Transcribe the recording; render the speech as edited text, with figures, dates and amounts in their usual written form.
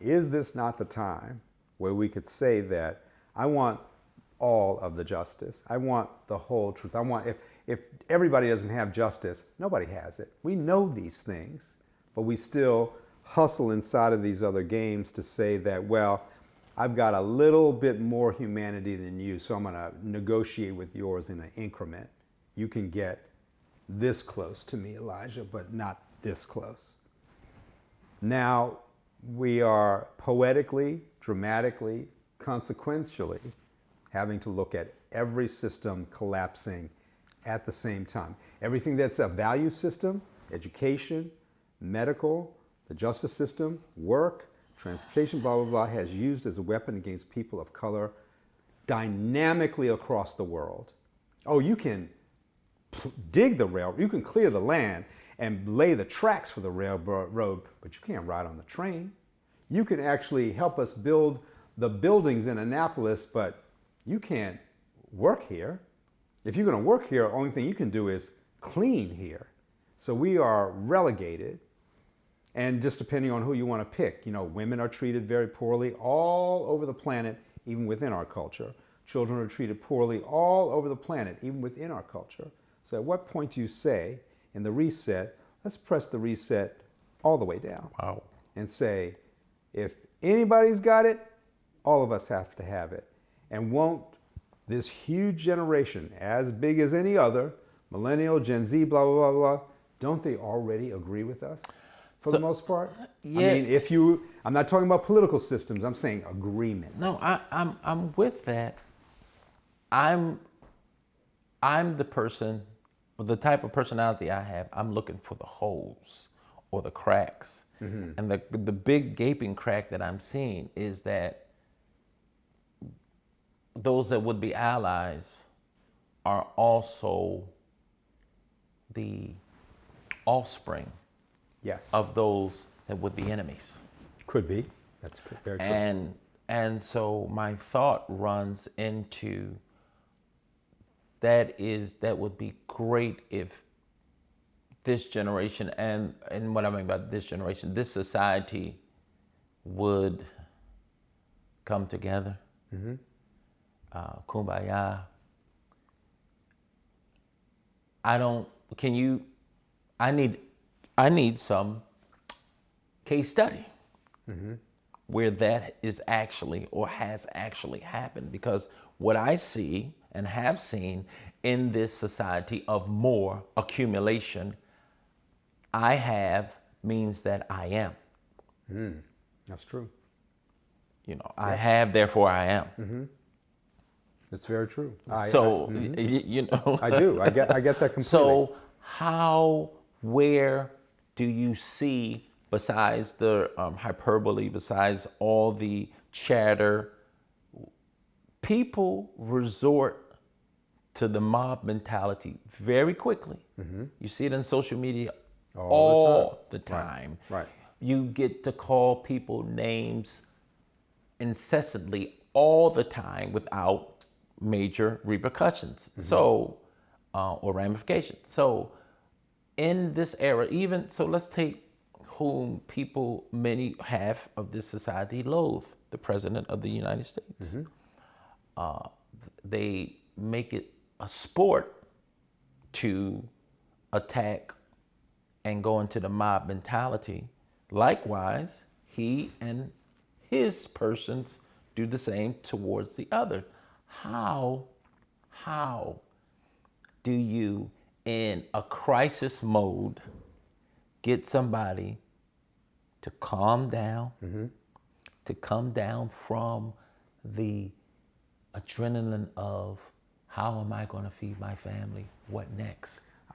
is this not the time where we could say that I want all of the justice? I want the whole truth. I want, if everybody doesn't have justice, nobody has it. We know these things, but we still hustle inside of these other games to say that, well, I've got a little bit more humanity than you, so I'm going to negotiate with yours in an increment. You can get this close to me, Elijah, but not this close. Now, we are poetically, dramatically, consequentially having to look at every system collapsing at the same time. Everything that's a value system, education, medical, the justice system, work, transportation, blah, blah, blah, has used as a weapon against people of color dynamically across the world. Oh, you can dig the railroad, you can clear the land and lay the tracks for the railroad, but you can't ride on the train. You can actually help us build the buildings in Annapolis, but you can't work here. If you're going to work here, the only thing you can do is clean here. So we are relegated. And just depending on who you want to pick, you know, women are treated very poorly all over the planet, even within our culture. Children are treated poorly all over the planet, even within our culture. So at what point do you say in the reset, let's press the reset all the way down? Wow. And say, if anybody's got it, all of us have to have it. And won't this huge generation, as big as any other, millennial, Gen Z, blah, blah, blah, blah, don't they already agree with us for the most part? Yeah. I mean, I'm not talking about political systems, I'm saying agreement. No, I'm with that. I'm the person, with the type of personality I have, I'm looking for the holes or the cracks. Mm-hmm. And the big gaping crack that I'm seeing is that those that would be allies are also the offspring Yes. of those that would be enemies. Could be. That's very true. And so my thought runs into that would be great if this generation, and what I mean by this generation, this society would come together. Mm-hmm. Kumbaya. I need some case study. Mm-hmm. Where that is actually or has actually happened, because what I see and have seen in this society of more accumulation, I have means that I am. That's true. You know, I have, therefore I am. Mm-hmm. That's very true. You know, I do. I get that completely. So where do you see, besides the hyperbole, besides all the chatter, people resort to the mob mentality very quickly. Mm-hmm. You see it in social media all the time. Right. You get to call people names incessantly all the time without major repercussions. Mm-hmm. So, or ramifications. So in this era, let's take whom people, half of this society loathe, the President of the United States. Mm-hmm. They make it a sport to attack and go into the mob mentality. Likewise, he and his persons do the same towards the other. How do you, in a crisis mode, get somebody to calm down, mm-hmm. to come down from the adrenaline of how am I going to feed my family? What next?